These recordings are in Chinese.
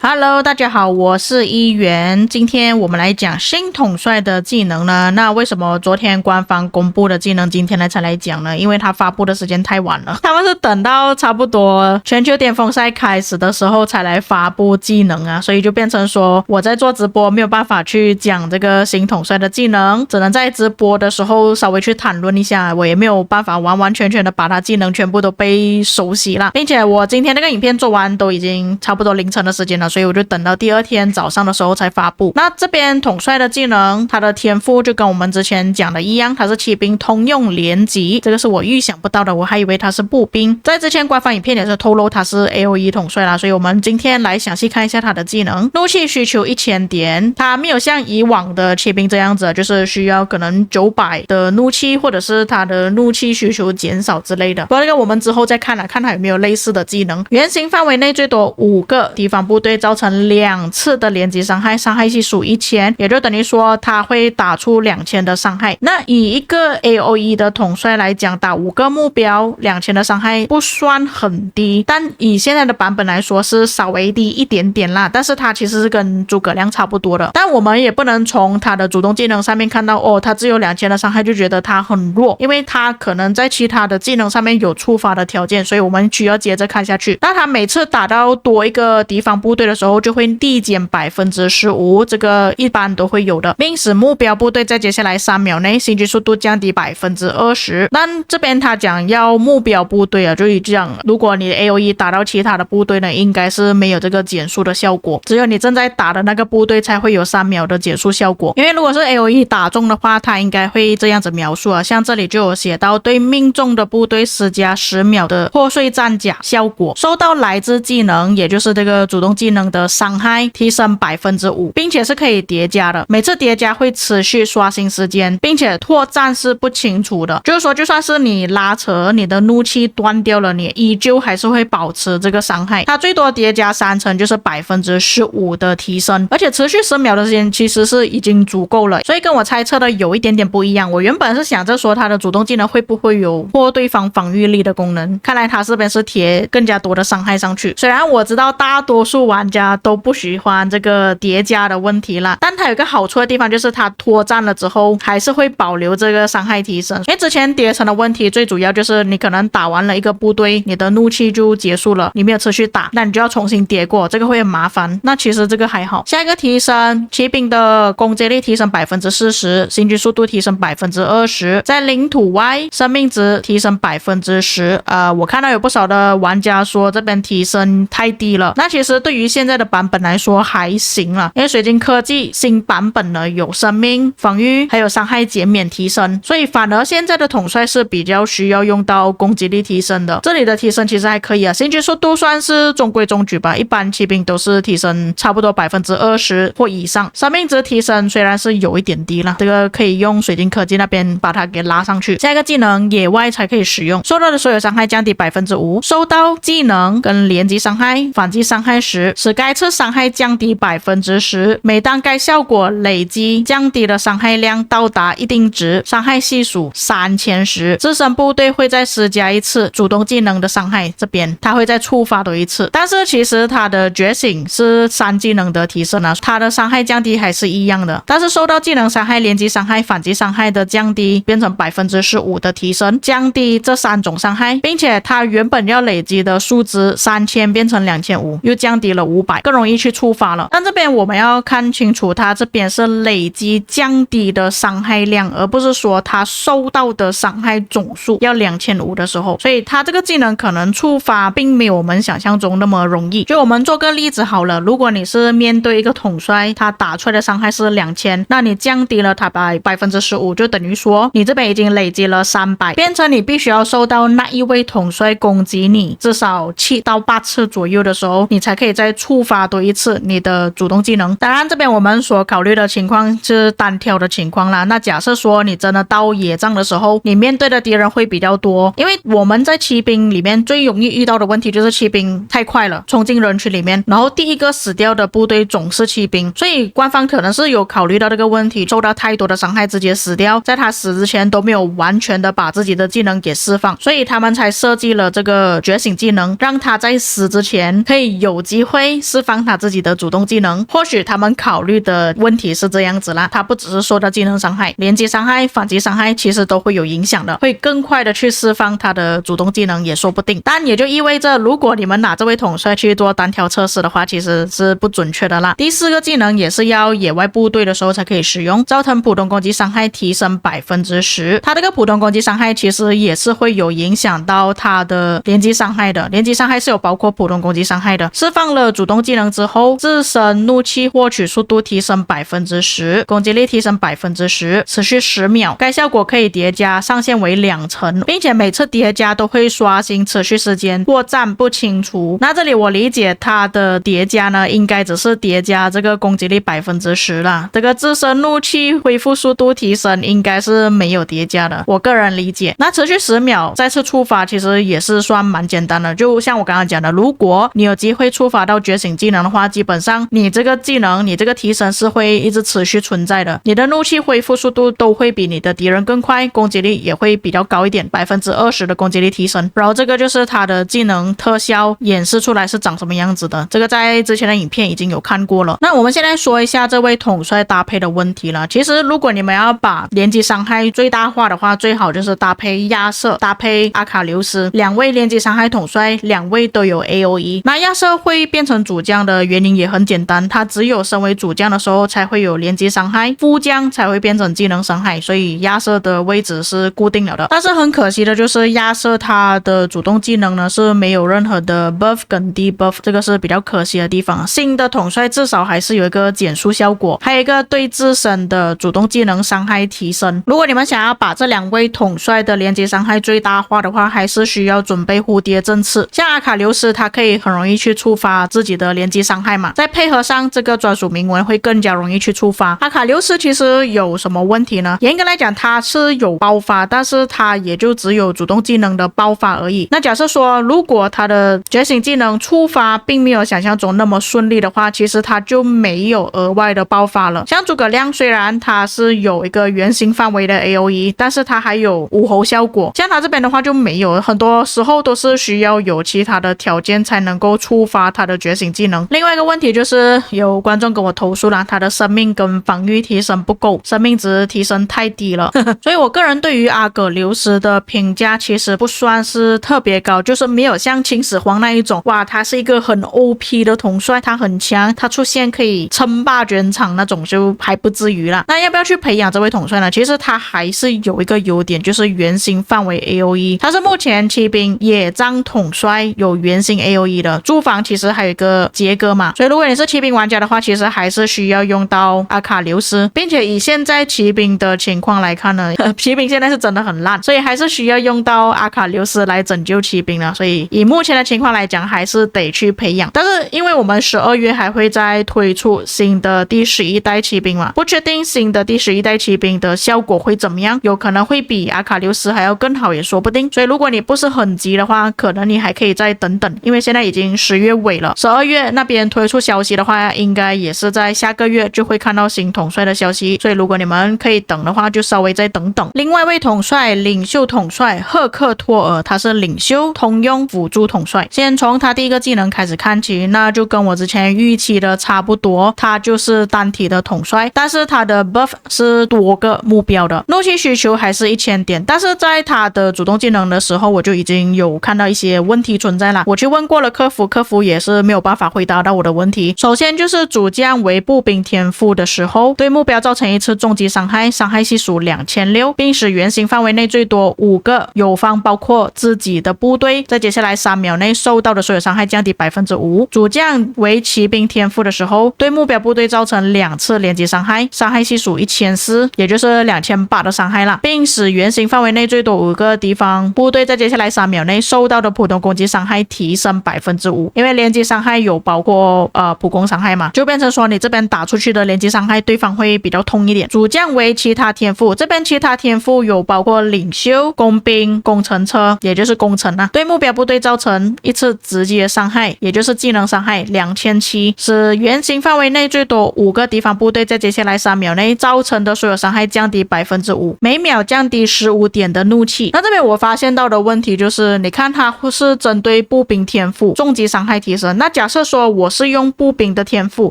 Hello， 大家好，我是一元。今天我们来讲新统帅的技能呢。那为什么昨天官方公布的技能今天才来讲呢？因为它发布的时间太晚了，他们是等到差不多全球巅峰赛开始的时候才来发布技能啊，所以就变成说我在做直播没有办法去讲这个新统帅的技能，只能在直播的时候稍微去谈论一下，我也没有办法完完全全的把它技能全部都被熟悉了，并且我今天那个影片做完都已经差不多凌晨的时间了，所以我就等到第二天早上的时候才发布。那这边统帅的技能，它的天赋就跟我们之前讲的一样，它是骑兵通用连击，这个是我预想不到的，我还以为它是步兵。在之前官方影片也是透露它是 AOE 统帅啦，所以我们今天来详细看一下它的技能。怒气需求1000点，它没有像以往的骑兵这样子，就是需要可能900的怒气，或者是它的怒气需求减少之类的。不过这个我们之后再看看它有没有类似的技能。圆形范围内最多5个敌方部队造成2次的连击伤害，伤害系数1000，也就等于说它会打出2000的伤害。那以一个 AOE 的统帅来讲，打5个目标2000的伤害不算很低，但以现在的版本来说是稍微低一点点啦，但是它其实是跟诸葛亮差不多的。但我们也不能从它的主动技能上面看到它只有2000的伤害就觉得它很弱，因为它可能在其他的技能上面有触发的条件，所以我们需要接着看下去。那它每次打到多一个敌方部队的时候就会递减15%，这个一般都会有的，并使目标部队在接下来3秒内行军速度降低20%。但这边他讲要目标部队啊，就是这样，如果你的 AOE 打到其他的部队呢，应该是没有这个减速的效果，只有你正在打的那个部队才会有3秒的减速效果。因为如果是 AOE 打中的话，它应该会这样子描述啊，像这里就有写到对命中的部队施加10秒的破碎战甲效果，受到来自技能，也就是这个主动技能的伤害提升5%，并且是可以叠加的，每次叠加会持续刷新时间，并且拓展是不清楚的，就是说就算是你拉扯你的怒气断掉了，你依旧还是会保持这个伤害。它最多叠加3层就是15%的提升，而且持续10秒的时间其实是已经足够了，所以跟我猜测的有一点点不一样。我原本是想着说它的主动技能会不会有破对方防御力的功能，看来它这边是贴更加多的伤害上去。虽然我知道大多数玩家都不喜欢这个叠加的问题啦，但它有一个好处的地方就是它脱战了之后还是会保留这个伤害提升。因为之前叠层的问题最主要就是你可能打完了一个部队，你的怒气就结束了，你没有持续打，那你就要重新叠过，这个会很麻烦。那其实这个还好。下一个提升，骑兵的攻击力提升40%，行军速度提升20%，在领土外生命值提升10%。我看到有不少的玩家说这边提升太低了，那其实对于现在的版本来说还行了，因为水晶科技新版本呢有生命、防御还有伤害减免提升，所以反而现在的统帅是比较需要用到攻击力提升的。这里的提升其实还可以啊，行军速度算是中规中矩吧，一般骑兵都是提升差不多20%或以上。生命值提升虽然是有一点低了，这个可以用水晶科技那边把它给拉上去。下一个技能野外才可以使用，受到的所有伤害降低5%，受到技能跟连击伤害、反击伤害时，使该次伤害降低10%。每当该效果累积降低的伤害量到达一定值，伤害系数3000时，自身部队会再施加1次主动技能的伤害，这边它会再触发多1次。但是其实它的觉醒是3技能的提升啊，它的伤害降低还是一样的，但是受到技能伤害、连击伤害、反击伤害的降低变成15%的提升，降低这3种伤害，并且它原本要累积的数值3000变成2500，又降低了500，更容易去触发了。但这边我们要看清楚，它这边是累积降低的伤害量，而不是说它受到的伤害总数要2500的时候，所以它这个技能可能触发并没有我们想象中那么容易。就我们做个例子好了，如果你是面对一个统帅，他打出来的伤害是2000，那你降低了它15%，就等于说你这边已经累积了300，变成你必须要受到那一位统帅攻击你至少7到8次左右的时候，你才可以再触发多一次你的主动技能。当然这边我们所考虑的情况是单挑的情况啦，那假设说你真的到野战的时候，你面对的敌人会比较多，因为我们在骑兵里面最容易遇到的问题就是骑兵太快了，冲进人群里面，然后第一个死掉的部队总是骑兵，所以官方可能是有考虑到这个问题，受到太多的伤害直接死掉，在他死之前都没有完全的把自己的技能给释放，所以他们才设计了这个觉醒技能，让他在死之前可以有机会释放他自己的主动技能。或许他们考虑的问题是这样子啦，他不只是受到技能伤害，连击伤害、反击伤害其实都会有影响的，会更快的去释放他的主动技能也说不定。但也就意味着如果你们拿这位统帅去做单挑测试的话，其实是不准确的啦。第4个技能也是要野外部队的时候才可以使用，造成普通攻击伤害提升 10%， 他这个普通攻击伤害其实也是会有影响到他的连击伤害的，连击伤害是有包括普通攻击伤害的。释放了主动技能之后，自身怒气获取速度提升 10%， 攻击力提升 10%， 持续10秒，该效果可以叠加，上限为2层，并且每次叠加都会刷新持续时间，或暂不清除。那这里我理解它的叠加呢，应该只是叠加这个攻击力 10% 啦，这个自身怒气恢复速度提升应该是没有叠加的，我个人理解。那持续10秒再次触发其实也是算蛮简单的，就像我刚刚讲的，如果你有机会触发到觉醒技能的话，基本上你这个技能你这个提升是会一直持续存在的，你的怒气恢复速度都会比你的敌人更快，攻击力也会比较高一点， 20% 的攻击力提升。然后这个就是它的技能特效演示出来是长什么样子的，这个在之前的影片已经有看过了。那我们现在说一下这位统帅搭配的问题了。其实如果你们要把连击伤害最大化的话，最好就是搭配亚瑟搭配阿卡琉斯，两位连击伤害统帅，两位都有 AOE。那亚瑟会变成主将的原因也很简单，他只有身为主将的时候才会有连击伤害，副将才会变成技能伤害，所以亚瑟的位置是固定了的。但是很可惜的就是亚瑟他的主动技能呢是没有任何的 buff 跟 debuff， 这个是比较可惜的地方。新的统帅至少还是有一个减速效果，还有一个对自身的主动技能伤害提升。如果你们想要把这两位统帅的连击伤害最大化的话，还是需要准备蝴蝶振翅。像阿卡琉斯他可以很容易去触发自己的连击伤害嘛，再配合上这个专属铭文会更加容易去触发。阿卡琉斯其实有什么问题呢？严格来讲他是有爆发，但是他也就只有主动技能的爆发而已。那假设说如果他的觉醒技能触发并没有想象中那么顺利的话，其实他就没有额外的爆发了。像诸葛亮虽然他是有一个圆形范围的 AOE， 但是他还有武侯效果，像他这边的话就没有，很多时候都是需要有其他的条件才能够触发他的觉醒技能。另外一个问题就是有观众跟我投诉啦，他的生命跟防御提升不够，生命值提升太低了所以我个人对于阿葛琉斯的评价其实不算是特别高，就是没有像秦始皇那一种哇他是一个很 OP 的统帅，他很强，他出现可以称霸全场那种，就还不至于啦。那要不要去培养这位统帅呢？其实他还是有一个优点，就是圆形范围 AOE， 他是目前骑兵野战统帅有圆形 AOE 的。驻防其实还有一个杰哥嘛，所以如果你是骑兵玩家的话，其实还是需要用到阿卡琉斯，并且以现在骑兵的情况来看呢骑兵现在是真的很烂，所以还是需要用到阿卡琉斯来拯救骑兵了。所以以目前的情况来讲，还是得去培养。但是因为我们12月还会再推出新的第11代骑兵嘛，不确定新的第11代骑兵的效果会怎么样，有可能会比阿卡琉斯还要更好也说不定。所以如果你不是很急的话，可能你还可以再等等，因为现在已经10月尾了，12月那边推出消息的话，应该也是在下个月就会看到新统帅的消息，所以如果你们可以等的话，就稍微再等等。另外一位统帅领袖统帅赫克托尔，他是领袖通用辅助统帅。先从他第一个技能开始看起，那就跟我之前预期的差不多，他就是单体的统帅，但是他的 buff 是多个目标的，怒气需求还是1000点，但是在他的主动技能的时候，我就已经有看到一些问题存在了。我去问过了客服，客服也是没有办法回答到我的问题。首先就是主将为步兵天赋的时候，对目标造成一次重击伤害，伤害系数2600，并使圆形范围内最多5个友方包括自己的部队在接下来3秒内受到的所有伤害降低 5%。 主将为骑兵天赋的时候，对目标部队造成2次连击伤害，伤害系数1400，也就是2800的伤害啦，并使圆形范围内最多5个敌方部队在接下来3秒内受到的普通攻击伤害提升 5%。 因为连击伤害害有包括普攻伤害嘛，就变成说你这边打出去的连击伤害对方会比较痛一点。主将为其他天赋，这边其他天赋有包括领袖、工兵、工程车，也就是工程啊，对目标部队造成一次直接伤害，也就是技能伤害2700，使圆形范围内最多5个敌方部队在接下来3秒内造成的所有伤害降低 5%， 每秒降低15点的怒气。那这边我发现到的问题就是，你看它是针对步兵天赋重击伤害提升，那假设说我是用步兵的天赋，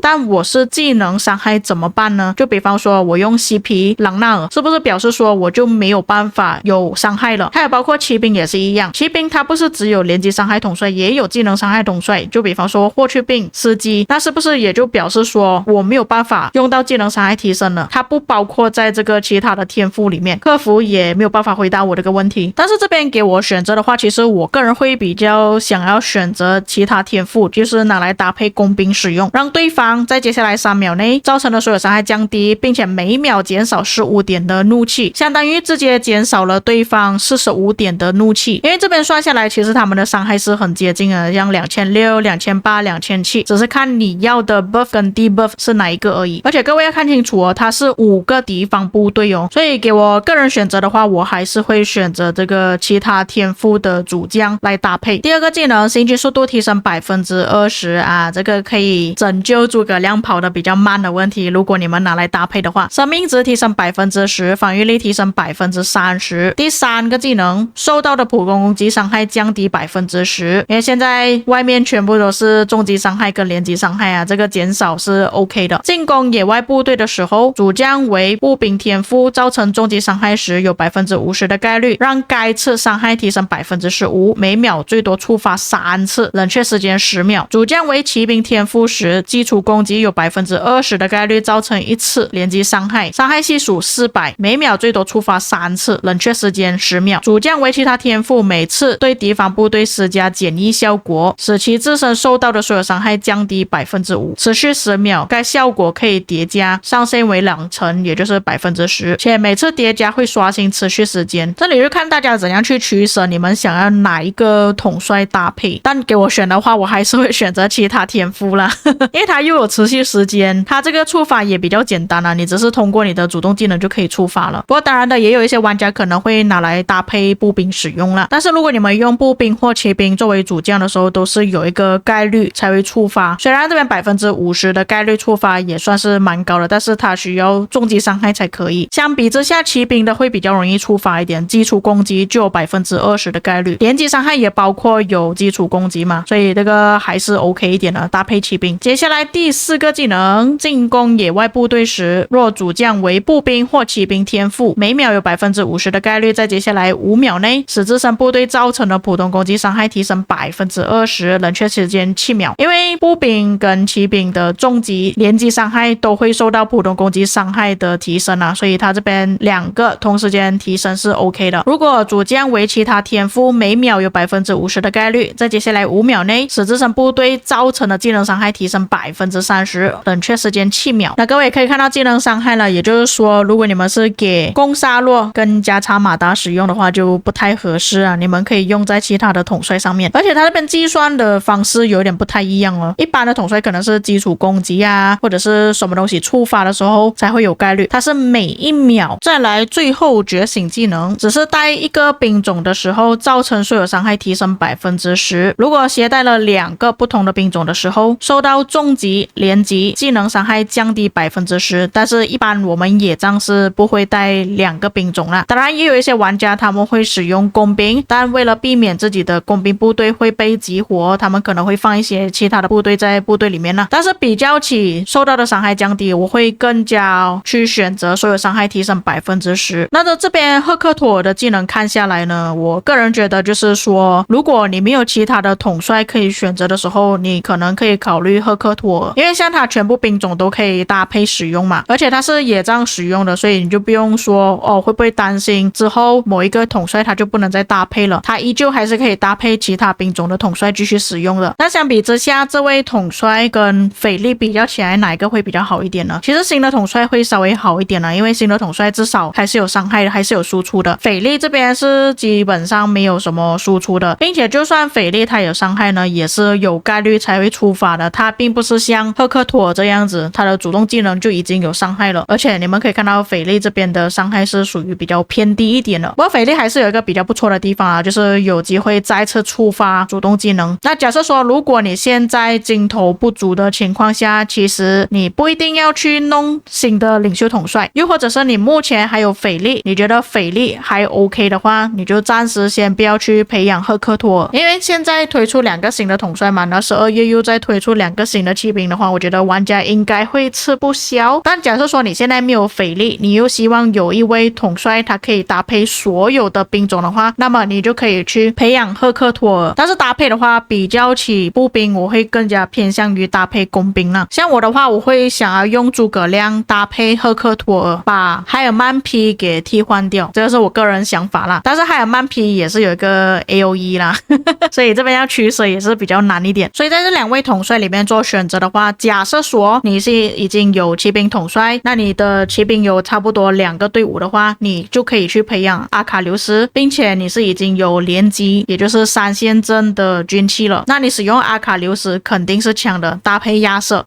但我是技能伤害怎么办呢？就比方说我用西皮朗纳尔，是不是表示说我就没有办法有伤害了？还有包括骑兵也是一样，骑兵它不是只有连击伤害统帅，也有技能伤害统帅，就比方说霍去病、司机，那是不是也就表示说我没有办法用到技能伤害提升了？它不包括在这个其他的天赋里面。客服也没有办法回答我这个问题，但是这边给我选择的话，其实我个人会比较想要选择其他天赋，就是拿来搭配工兵使用，让对方在接下来3秒内造成的所有伤害降低，并且每秒减少15点的怒气，相当于直接减少了对方45点的怒气。因为这边算下来，其实他们的伤害是很接近的，像2600、2800、2700，只是看你要的 buff 跟 debuff 是哪一个而已。而且各位要看清楚哦，它是5个敌方部队哦，所以给我个人选择的话，我还是会选择这个其他天赋的主将来搭配。第二个技能，行军速度提升 20% 啊，这个可以拯救诸葛亮跑得比较慢的问题。如果你们拿来搭配的话，生命值提升 10%， 防御力提升 30%。第三个技能，受到的普攻击伤害降低 10%， 因为现在外面全部都是重击伤害跟连击伤害啊，这个减少是 OK 的。进攻野外部队的时候，主将为步兵天赋造成重击伤害时，有 50% 的概率让该次伤害提升 15%， 每秒最多触发3次，冷却时间10秒。主将为骑兵天赋时，基础攻击有 20% 的概率造成1次连击伤害，伤害系数400，每秒最多触发3次，冷却时间10秒。主将为其他天赋，每次对敌方部队施加减益效果，使其自身受到的所有伤害降低 5%， 持续10秒，该效果可以叠加，上限为2成，也就是 10%， 且每次叠加会刷新持续时间。这里就看大家怎样去取舍，你们想要哪一个统帅搭配。但给我选的话，我还是会选择其他天赋啦因为它又有持续时间，它这个触发也比较简单啊，你只是通过你的主动技能就可以触发了。不过当然的，也有一些玩家可能会拿来搭配步兵使用啦。但是如果你们用步兵或骑兵作为主将的时候，都是有一个概率才会触发，虽然这边 50% 的概率触发也算是蛮高的，但是它需要重击伤害才可以。相比之下，骑兵的会比较容易触发一点，基础攻击就有 20% 的概率，连击伤害也包括有基础攻击嘛，所以这个还是 OK 一点的，搭配骑兵。接下来第4个技能，进攻野外部队时，若主将为步兵或骑兵天赋，每秒有 50% 的概率在接下来5秒内使自身部队造成的普通攻击伤害提升 20%， 冷却时间7秒。因为步兵跟骑兵的重击、连击伤害都会受到普通攻击伤害的提升啊，所以它这边2个同时间提升是 OK 的。如果主将为其他天赋，每秒有 50% 的概率在接下来5秒内使自身部队造成的技能伤害提升 30%， 冷却时间7秒。那各位可以看到技能伤害了，也就是说如果你们是给攻沙洛跟加查马达使用的话就不太合适啊，你们可以用在其他的统帅上面。而且它这边计算的方式有点不太一样哦，一般的统帅可能是基础攻击啊，或者是什么东西触发的时候才会有概率，它是每1秒。再来最后觉醒技能，只是带一个兵种的时候造成所有伤害提升 10%， 如果携带了2个不同的兵种的时候，受到重击、连击、技能伤害降低 10%， 但是一般我们野战是不会带2个兵种啦。当然也有一些玩家他们会使用工兵，但为了避免自己的工兵部队会被激活，他们可能会放一些其他的部队在部队里面啦。但是比较起受到的伤害降低，我会更加去选择所有伤害提升 10%。 那这边赫克托尔的技能看下来呢，我个人觉得就是说，如果你没有其他的统帅可以选择的时候，你可能可以考虑赫克托尔，因为像他全部兵种都可以搭配使用嘛，而且他是野战使用的，所以你就不用说会不会担心之后某一个统帅他就不能再搭配了，他依旧还是可以搭配其他兵种的统帅继续使用的。那相比之下，这位统帅跟斐利比较起来，哪一个会比较好一点呢？其实新的统帅会稍微好一点了，因为新的统帅至少还是有伤害的，还是有输出的。斐利这边是基本上没有什么输出的，并且就算斐利他有伤害呢，也是有概率才会触发的，它并不是像赫克托尔这样子，它的主动技能就已经有伤害了。而且你们可以看到斐利这边的伤害是属于比较偏低一点的，不过斐利还是有一个比较不错的地方啊，就是有机会再次触发主动技能。那假设说如果你现在金头不足的情况下，其实你不一定要去弄新的领袖统帅，又或者是你目前还有斐利，你觉得斐利还 OK 的话，你就暂时先不要去培养赫克托尔，因为现在推出2个新的统帅嘛，那12月又再推出2个新的骑兵的话，我觉得玩家应该会吃不消。但假设说你现在没有斐利，你又希望有一位统帅他可以搭配所有的兵种的话，那么你就可以去培养赫克托尔。但是搭配的话，比较起步兵，我会更加偏向于搭配工兵了。像我的话，我会想要用诸葛亮搭配赫克托尔，把海尔曼 P 给替换掉，这个是我个人想法啦。但是海尔曼 P 也是有一个 AOE 啦所以这边要取舍也是比较难一点。所以在这2位统帅里面做选择的话，假设说你是已经有骑兵统帅，那你的骑兵有差不多2个队伍的话，你就可以去培养阿卡琉斯，并且你是已经有联机，也就是3线阵的军器了，那你使用阿卡琉斯肯定是强的，搭配亚瑟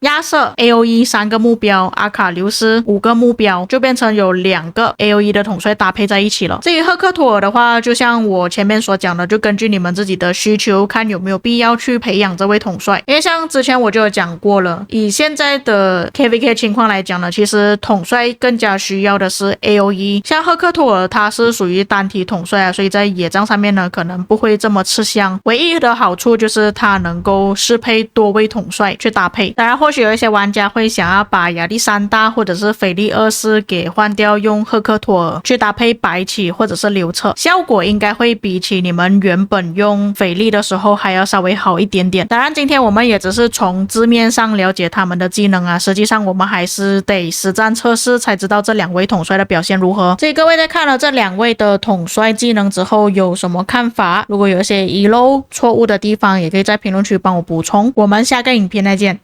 AOE 3个目标，阿卡琉斯5个目标，就变成有2个 AOE 的统帅搭配在一起了。至于赫克托尔的话，就像我前面所讲的，就根据你们自己的需求看有没有必要去培养这位统帅。因为像之前我就有讲过了，以现在的 KVK 情况来讲呢，其实统帅更加需要的是 AOE， 像赫克托尔他是属于单体统帅啊，所以在野战上面呢可能不会这么吃香，唯一的好处就是他能够适配多位统帅去搭配。当然或许有一些玩家会想要把亚历山大或者是腓力二世给换掉，用赫克托尔去搭配白起或者是刘彻，效果应该会比起你们原本用腓力的时候还要稍微好一点点。当然今天我们也只是从字面上了解他们的技能啊，实际上我们还是得实战测试才知道这2位统帅的表现如何。所以各位在看了这2位的统帅技能之后有什么看法？如果有一些遗漏错误的地方，也可以在评论区帮我补充。我们下个影片再见。